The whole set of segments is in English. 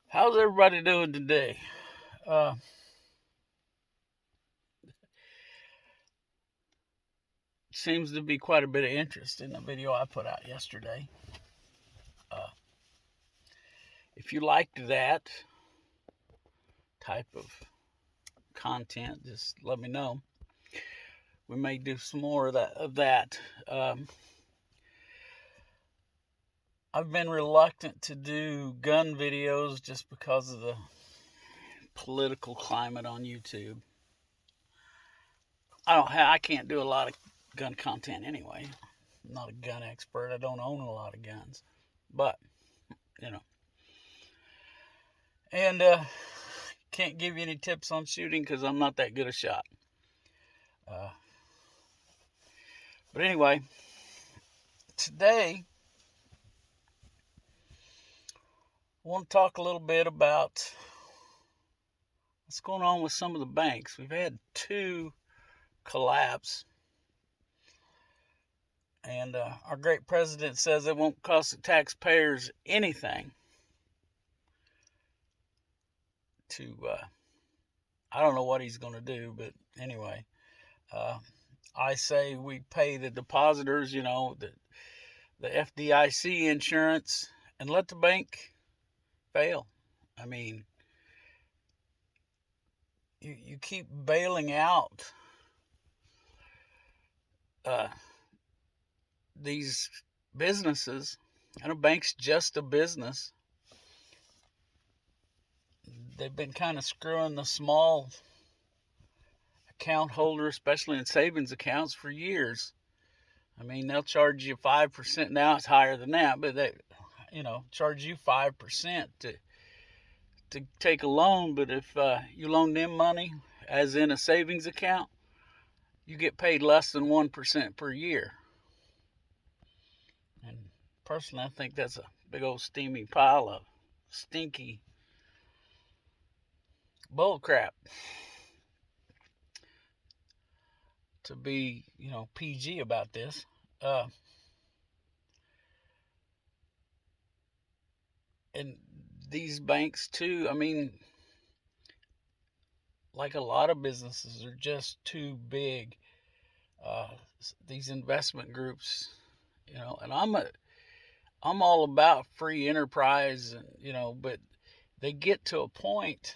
How's everybody doing today? Uh, Seems to be quite a bit of interest in the video I put out yesterday. Uh, if you liked that type of content, just let me know. We may do some more of that. Um, I've been reluctant to do gun videos just because of the political climate on YouTube. I can't do a lot of gun content anyway. I'm not a gun expert. I don't own a lot of guns, but you know, and can't give you any tips on shooting because I'm not that good a shot. Uh, but anyway, today I want to talk a little bit about what's going on with some of the banks. We've had two collapse, and our great president says it won't cost the taxpayers anything to. I don't know what he's going to do, but anyway, uh, I say we pay the depositors, the FDIC insurance, and let the bank fail. I mean, you keep bailing out uh, these businesses, and a bank's just a business. They've been kind of screwing the small account holder, especially in savings accounts, for years. I mean, they'll charge you 5%. Now it's higher than that, but they, charge you 5% to take a loan. But if you loan them money, as in a savings account, you get paid less than 1% per year. And personally, I think that's a big old steamy pile of stinky bull crap, to be, PG about this. Uh, and these banks, too, I mean, like a lot of businesses, are just too big. Uh, these investment groups, and I'm all about free enterprise, and but they get to a point.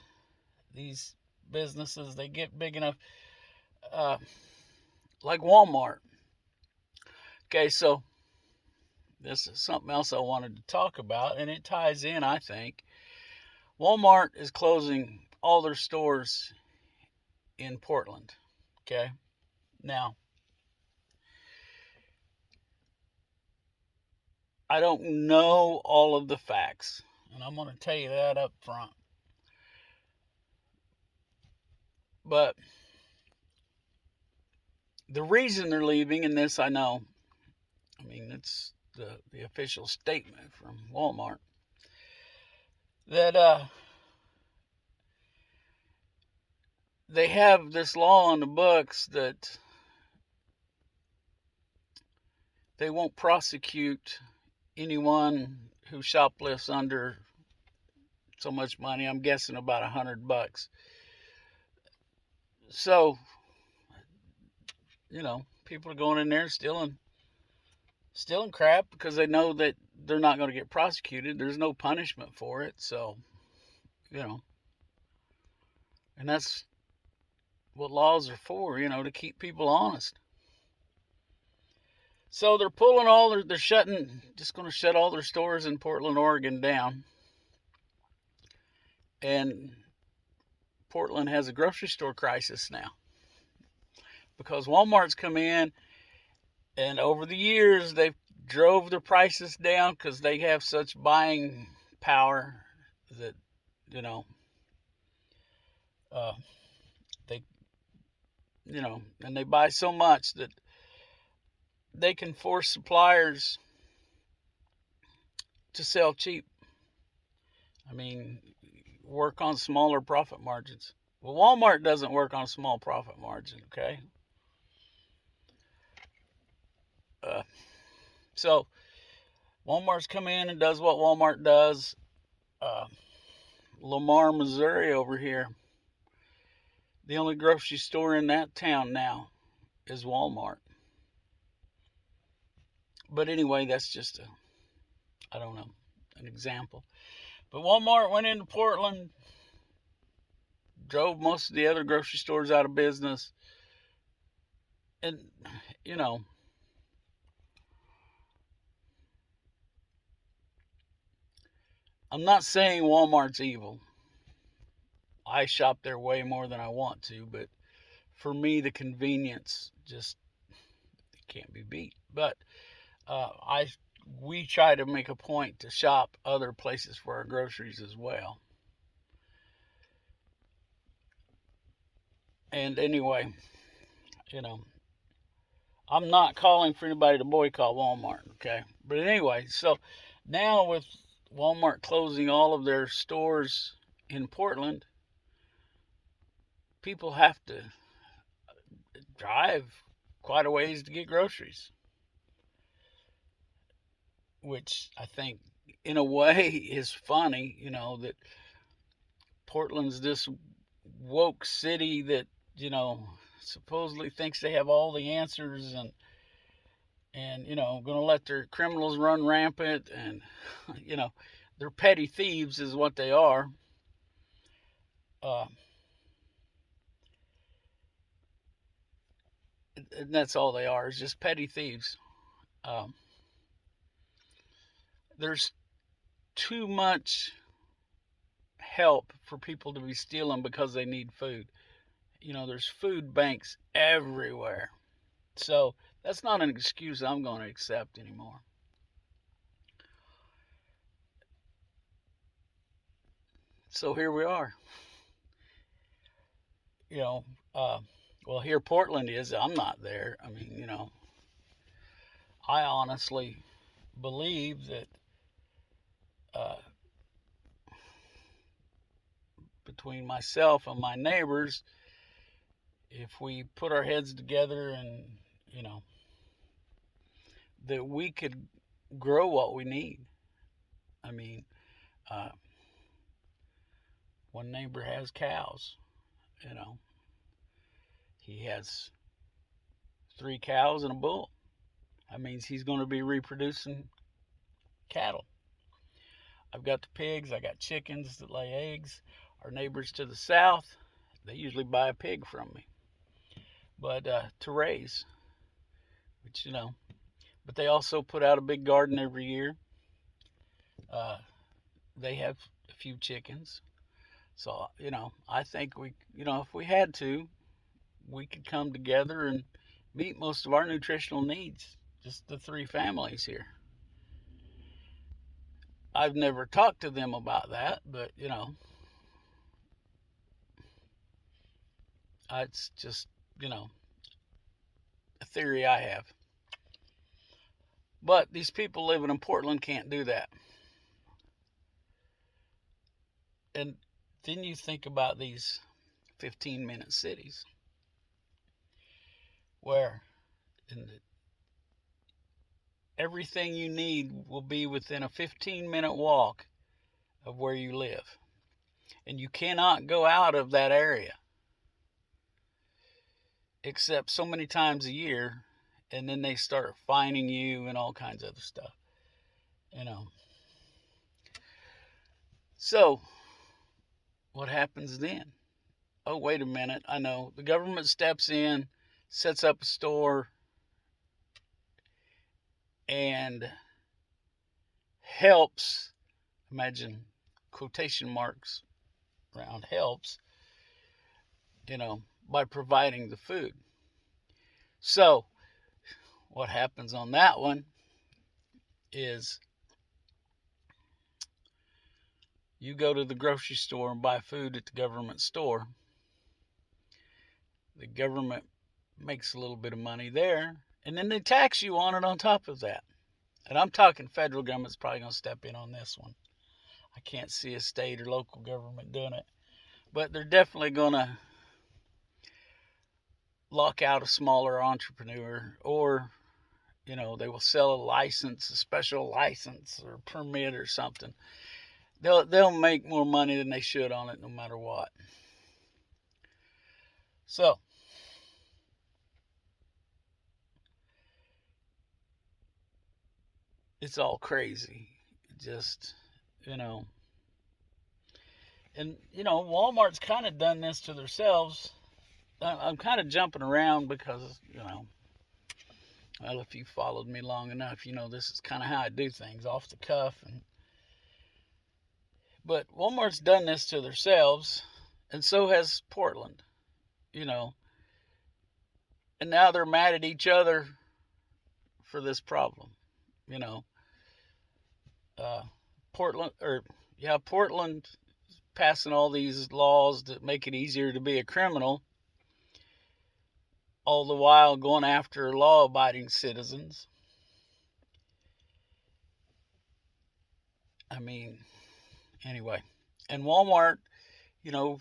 These businesses, they get big enough, uh, like Walmart. Okay, so this is something else I wanted to talk about, and it ties in, I think. Walmart is closing all their stores in Portland. Okay, now I don't know all of the facts, and I'm going to tell you that up front. But the reason they're leaving, and this I know, I mean, it's the official statement from Walmart, that they have this law on the books that they won't prosecute anyone who shoplifts under so much money. I'm guessing about $100. So, people are going in there stealing crap because they know that they're not going to get prosecuted. There's no punishment for it. So, you know, and that's what laws are for, to keep people honest. So they're pulling they're just going to shut all their stores in Portland, Oregon down. And Portland has a grocery store crisis now because Walmart's come in, and over the years they've drove their prices down because they have such buying power that, you know, uh, they, and they buy so much that they can force suppliers to sell cheap. I mean, work on smaller profit margins. Well, Walmart doesn't work on a small profit margin, okay? Uh, so Walmart's come in and does what Walmart does. Uh, Lamar, Missouri over here. The only grocery store in that town now is Walmart. But anyway, that's just an example. But Walmart went into Portland, drove most of the other grocery stores out of business. And, you know, I'm not saying Walmart's evil. I shop there way more than I want to, but for me, the convenience just can't be beat. But we try to make a point to shop other places for our groceries as well. And anyway, I'm not calling for anybody to boycott Walmart, okay? But anyway, so now with Walmart closing all of their stores in Portland, people have to drive quite a ways to get groceries, which I think in a way is funny, that Portland's this woke city that, supposedly thinks they have all the answers and going to let their criminals run rampant and, they're petty thieves is what they are. And that's all they are, is just petty thieves. There's too much help for people to be stealing because they need food. There's food banks everywhere. So that's not an excuse I'm going to accept anymore. So here we are. Well, here Portland is. I'm not there. I mean, I honestly believe that between myself and my neighbors, if we put our heads together and, that we could grow what we need. I mean, one neighbor has cows, he has 3 cows and a bull. That means he's going to be reproducing cattle. I've got the pigs, I got chickens that lay eggs. Our neighbors to the south, they usually buy a pig from me, but to raise, which, but they also put out a big garden every year. They have a few chickens. So, I think we, if we had to, we could come together and meet most of our nutritional needs, just the 3 families here. I've never talked to them about that, but, it's just, a theory I have. But these people living in Portland can't do that. And then you think about these 15-minute cities where everything you need will be within a 15-minute walk of where you live. And you cannot go out of that area except so many times a year, and then they start fining you and all kinds of other stuff. So, what happens then? Oh, wait a minute. I know. The government steps in, sets up a store, and helps, imagine quotation marks around helps, by providing the food. So, what happens on that one is you go to the grocery store and buy food at the government store. The government makes a little bit of money there, and then they tax you on it on top of that. And I'm talking federal government's probably going to step in on this one. I can't see a state or local government doing it. But they're definitely going to lock out a smaller entrepreneur, or, they will sell a license, a special license or permit or something they'll make more money than they should on it no matter what. So it's all crazy. Just, you know, and Walmart's kind of done this to themselves. I'm kind of jumping around because, well, if you followed me long enough, this is kind of how I do things, off the cuff. But Walmart's done this to themselves, and so has Portland, you know, and now they're mad at each other for this problem, you know. Uh, Portland passing all these laws that make it easier to be a criminal, all the while going after law-abiding citizens. I mean, anyway. And Walmart, you know,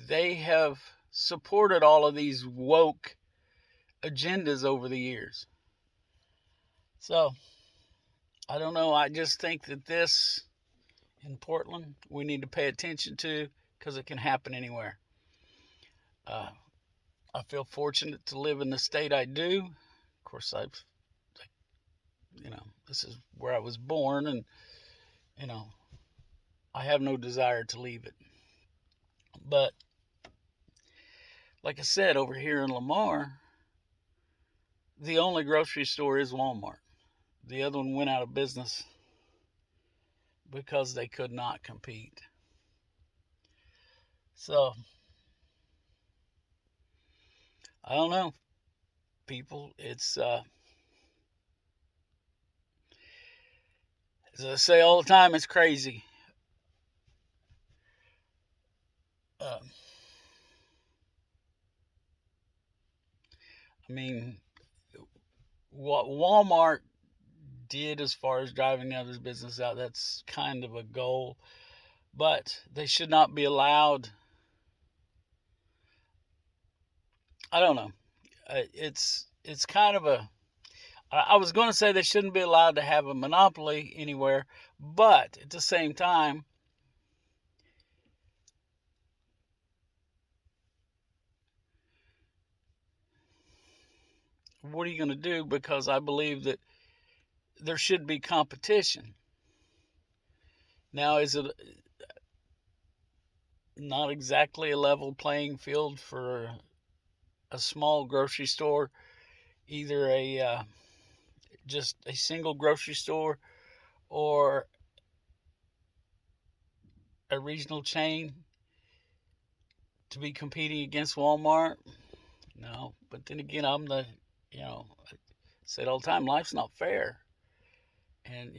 they have supported all of these woke agendas over the years. So, I don't know. I just think that this in Portland we need to pay attention to because it can happen anywhere. I feel fortunate to live in the state I do. Of course, this is where I was born, and you know, I have no desire to leave it. But like I said, over here in Lamar, the only grocery store is Walmart. The other one went out of business because they could not compete. So, I don't know, people. It's, as I say all the time, it's crazy. Uh, I mean, what Walmart did as far as driving others' business out, that's kind of a goal. But they should not be allowed. I don't know. It's kind of a. I was going to say they shouldn't be allowed to have a monopoly anywhere, but at the same time, what are you going to do? Because I believe that there should be competition. Now, is it not exactly a level playing field for a small grocery store, either just a single grocery store or a regional chain, to be competing against Walmart? No, but then again, I say it all the time, life's not fair. And,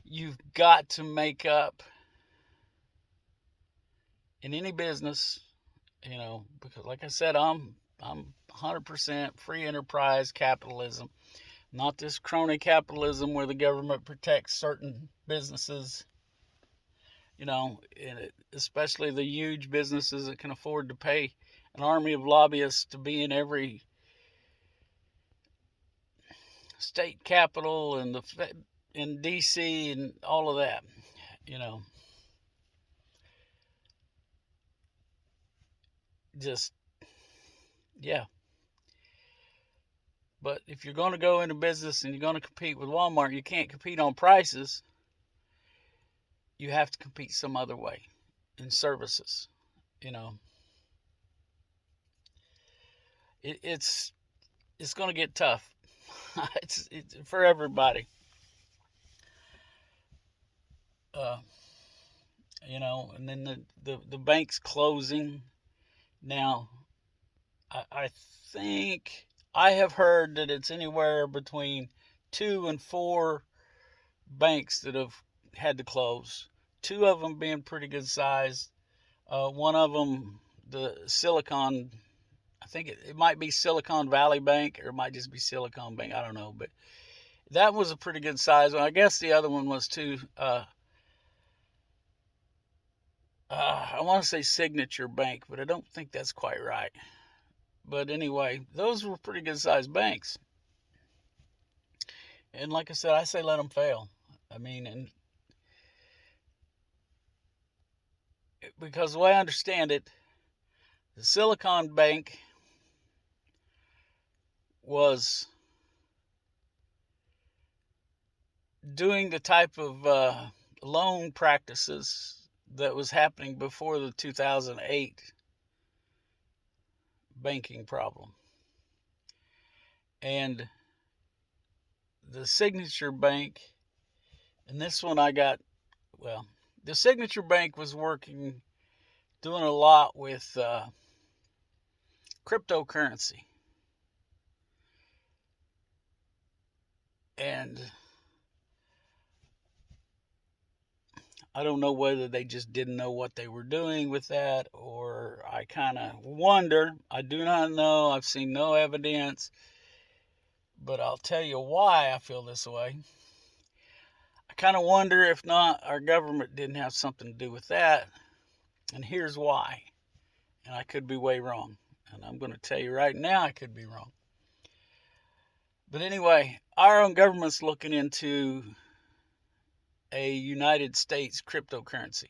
you've got to make up in any business, because like I said, I'm 100% free enterprise capitalism, not this crony capitalism where the government protects certain businesses, especially the huge businesses that can afford to pay an army of lobbyists to be in every state capital and in DC and all of that, just, yeah. But if you're going to go into business and you're going to compete with Walmart, you can't compete on prices. You have to compete some other way in services. You know, it's going to get tough. it's for everybody. Uh, and then the bank's closing now. I think I have heard that it's anywhere between 2 and 4 banks that have had to close. 2 of them being pretty good size. One of them, the Silicon, I think it might be Silicon Valley Bank, or it might just be Silicon Bank. I don't know, but that was a pretty good size one. I guess the other one was too. I want to say Signature Bank, but I don't think that's quite right. But anyway, those were pretty good sized banks. And like I said, I say let them fail. I mean, and because the way I understand it, the Silicon Bank was doing the type of loan practices that was happening before the 2008 banking problem. And the Signature Bank, and this one I got, well, the Signature Bank was doing a lot with cryptocurrency. And I don't know whether they just didn't know what they were doing with that, or I kind of wonder. I do not know. I've seen no evidence, but I'll tell you why I feel this way. I kind of wonder if not our government didn't have something to do with that, and here's why. And I could be way wrong, and I'm going to tell you right now I could be wrong. But anyway, our own government's looking into a United States cryptocurrency,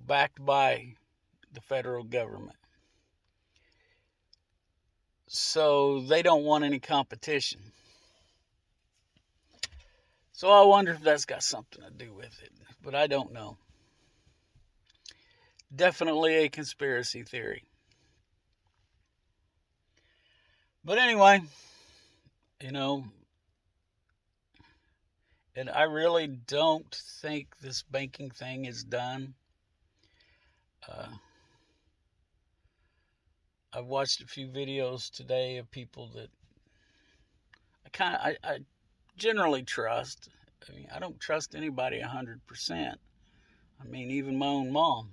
backed by the federal government. So they don't want any competition. So I wonder if that's got something to do with it, but I don't know. Definitely a conspiracy theory. But anyway, and I really don't think this banking thing is done. I've watched a few videos today of people that I generally trust. I mean, I don't trust anybody 100%. I mean, even my own mom.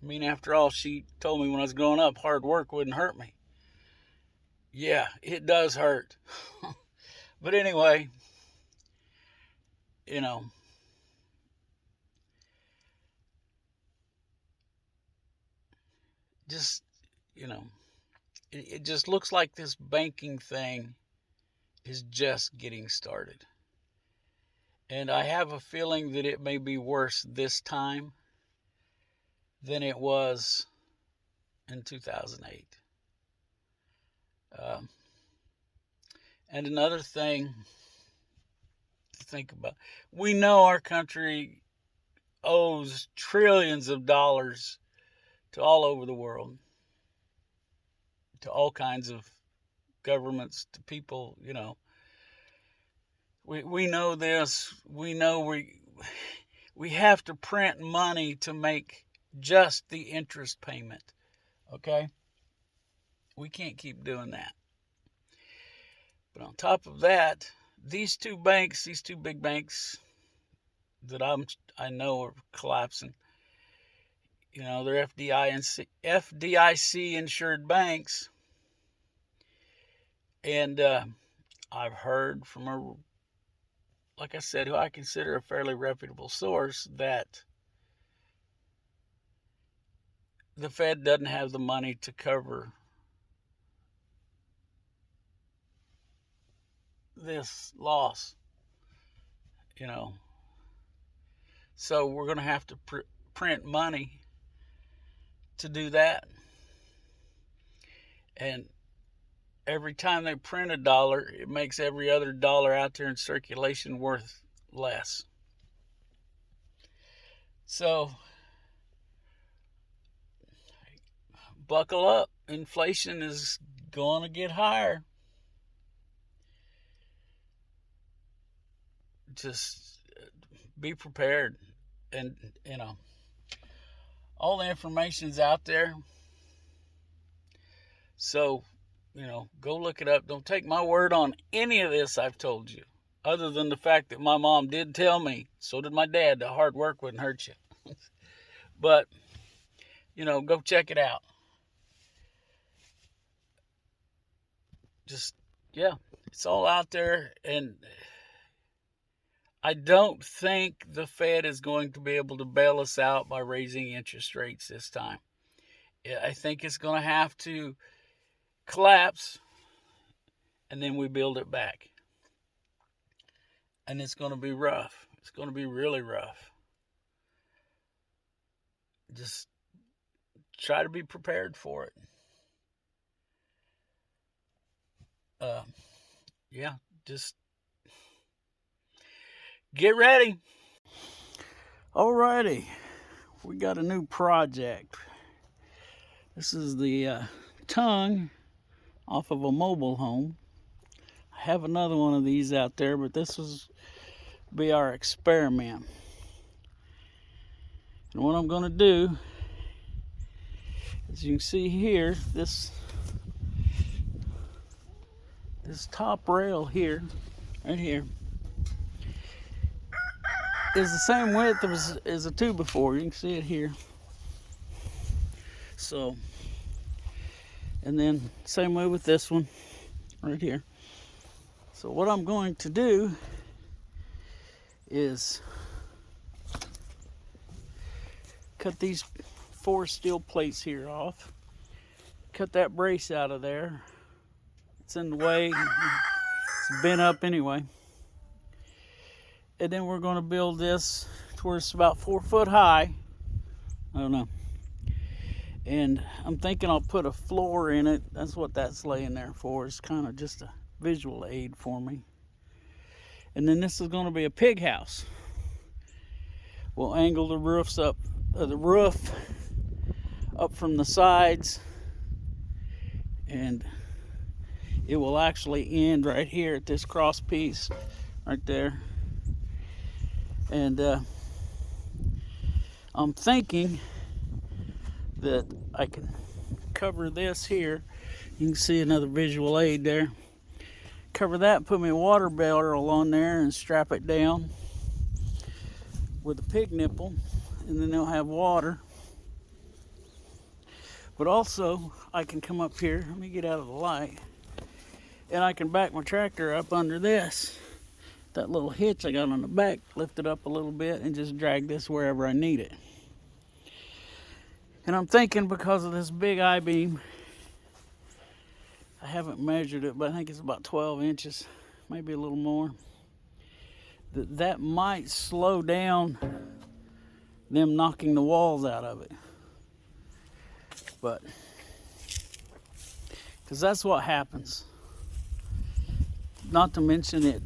I mean, after all, she told me when I was growing up, hard work wouldn't hurt me. Yeah, it does hurt. But anyway, you know, just, you know, it just looks like this banking thing is just getting started. And I have a feeling that it may be worse this time than it was in 2008. And another thing to think about, we know our country owes trillions of dollars to all over the world, to all kinds of governments, to people, We know this. We know we have to print money to make just the interest payment. Okay? We can't keep doing that. But on top of that, these two big banks that I know are collapsing, they're FDIC insured banks. And I've heard from like I said, who I consider a fairly reputable source, that the Fed doesn't have the money to cover this loss, you know. So we're going to have to print money to do that. And every time they print a dollar, it makes every other dollar out there in circulation worth less. So buckle up. Inflation is going to get higher. Just be prepared. And, all the information's out there. So, go look it up. Don't take my word on any of this I've told you, other than the fact that my mom did tell me, so did my dad, that hard work wouldn't hurt you. But, go check it out. Just, yeah, it's all out there. And I don't think the Fed is going to be able to bail us out by raising interest rates this time. I think it's going to have to collapse, and then we build it back. and it's going to be rough. It's going to be really rough. Just try to be prepared for it. Yeah, just get ready. Alrighty, we got a new project. This is the tongue off of a mobile home. I have another one of these out there, but this will be our experiment. And what I'm going to do, as you can see here, this top rail here, right here, is the same width as a 2x4. You can see it here. So, and then same way with this one right here. So what I'm going to do is cut these 4 steel plates here off, cut that brace out of there. It's in the way, it's bent up anyway. And then we're going to build this to where it's about 4 foot high. I don't know. And I'm thinking I'll put a floor in it. That's what that's laying there for. It's kind of just a visual aid for me. And then this is going to be a pig house. We'll angle the roof up from the sides, and it will actually end right here at this cross piece right there. And I'm thinking that I can cover this here. You can see another visual aid there. Cover that, put me a water barrel on there and strap it down with a pig nipple, and then they'll have water. But also I can come up here, let me get out of the light, and I can back my tractor up under this. That little hitch I got on the back, lift it up a little bit and just drag this wherever I need it. And I'm thinking, because of this big I-beam, I haven't measured it, but I think it's about 12 inches, maybe a little more, that might slow down them knocking the walls out of it. But, because that's what happens. Not to mention it,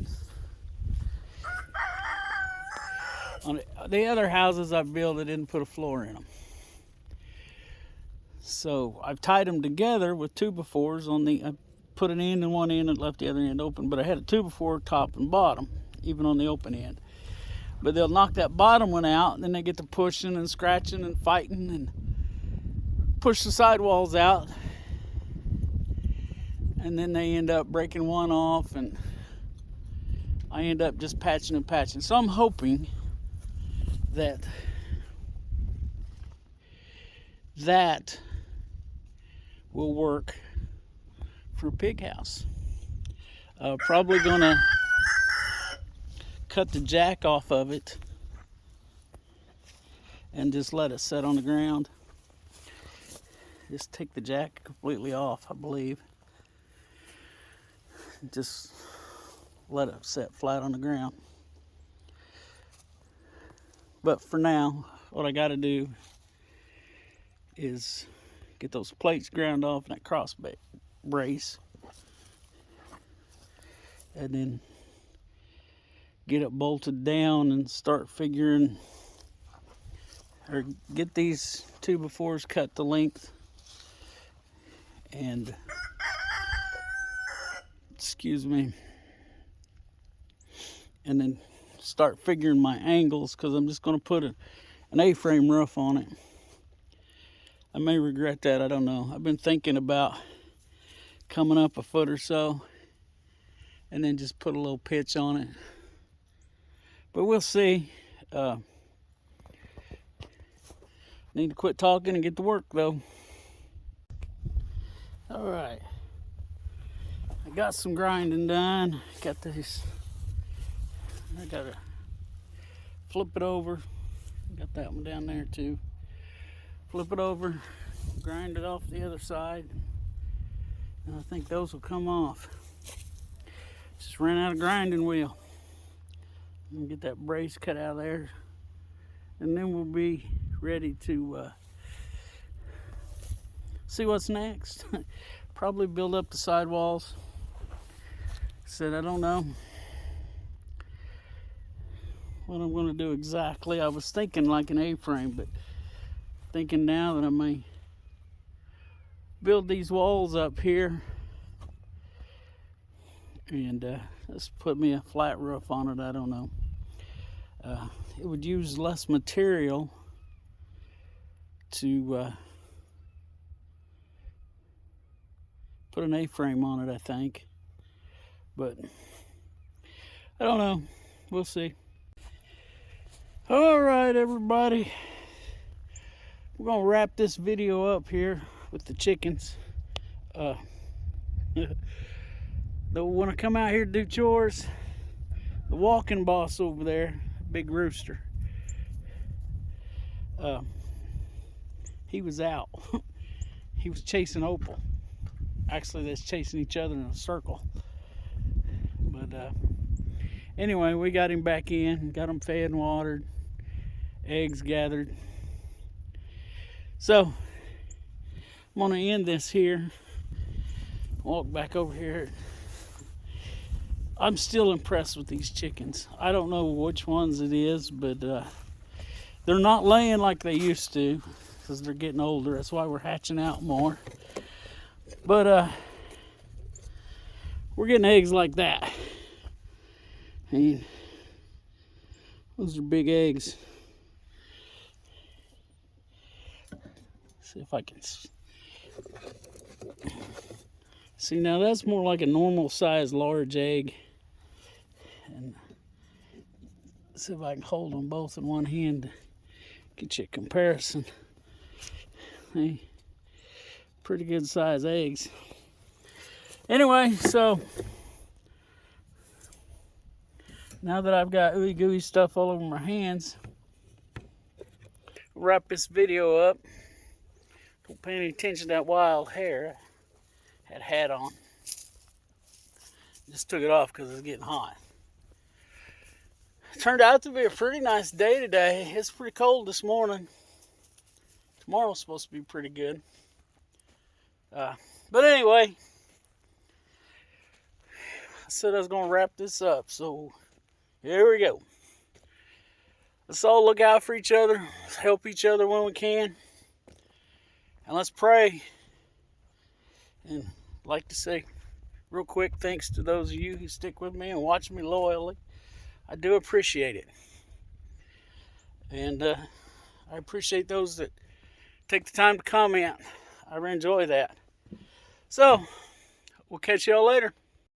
on the other houses I've built, I didn't put a floor in them. So I've tied them together with 2x4s on the, I put an end in one end and left the other end open, but I had a 2x4 top and bottom, even on the open end. But they'll knock that bottom one out, and then they get to pushing and scratching and fighting and push the sidewalls out. And then they end up breaking one off, and I end up just patching and patching. So I'm hoping that will work for a pig house. Probably gonna cut the jack off of it and just let it set on the ground. Just take the jack completely off, I believe. Just let it set flat on the ground. But for now, what I got to do is get those plates ground off and that cross brace, and then get it bolted down and start figuring, or get these 2x4s cut to length, and excuse me, and then start figuring my angles, because I'm just going to put an A-frame roof on it. I may regret that, I don't know. I've been thinking about coming up a foot or so and then just put a little pitch on it. But we'll see. Need to quit talking and get to work though. All right. I got some grinding done. Got this. I gotta flip it over. Got that one down there too. Flip it over, grind it off the other side, and I think those will come off. Just ran out of grinding wheel. and get that brace cut out of there, and then we'll be ready to see what's next. Probably build up the sidewalls. Said I don't know what I'm going to do exactly. I was thinking like an A-frame, but thinking now that I may build these walls up here and just put me a flat roof on it. I don't know. It would use less material to put an A-frame on it, I think. But I don't know. We'll see. All right, everybody. We're going to wrap this video up here with the chickens. They want to come out here to do chores. The walking boss over there, big rooster, he was out. He was chasing Opal. Actually, they're chasing each other in a circle. But anyway, we got him back in, got him fed and watered, eggs gathered. So I'm gonna end this here. Walk back over here. I'm still impressed with these chickens. I don't know which ones it is, but they're not laying like they used to because they're getting older. That's why we're hatching out more. But we're getting eggs like that. I mean, those are big eggs. See if I can see. Now that's more like a normal size large egg. And see if I can hold them both in one hand to get you a comparison. Hey, pretty good size eggs. Anyway, so now that I've got ooey gooey stuff all over my hands, wrap this video up. Don't pay any attention to that wild hair. I had a hat on. Just took it off because it's getting hot. It turned out to be a pretty nice day today. It's pretty cold this morning. Tomorrow's supposed to be pretty good. But anyway, I said I was going to wrap this up. So here we go. Let's all look out for each other. Let's help each other when we can. And let's pray. And I'd like to say real quick, thanks to those of you who stick with me and watch me loyally. I do appreciate it. And I appreciate those that take the time to comment. I enjoy that. So, we'll catch y'all later.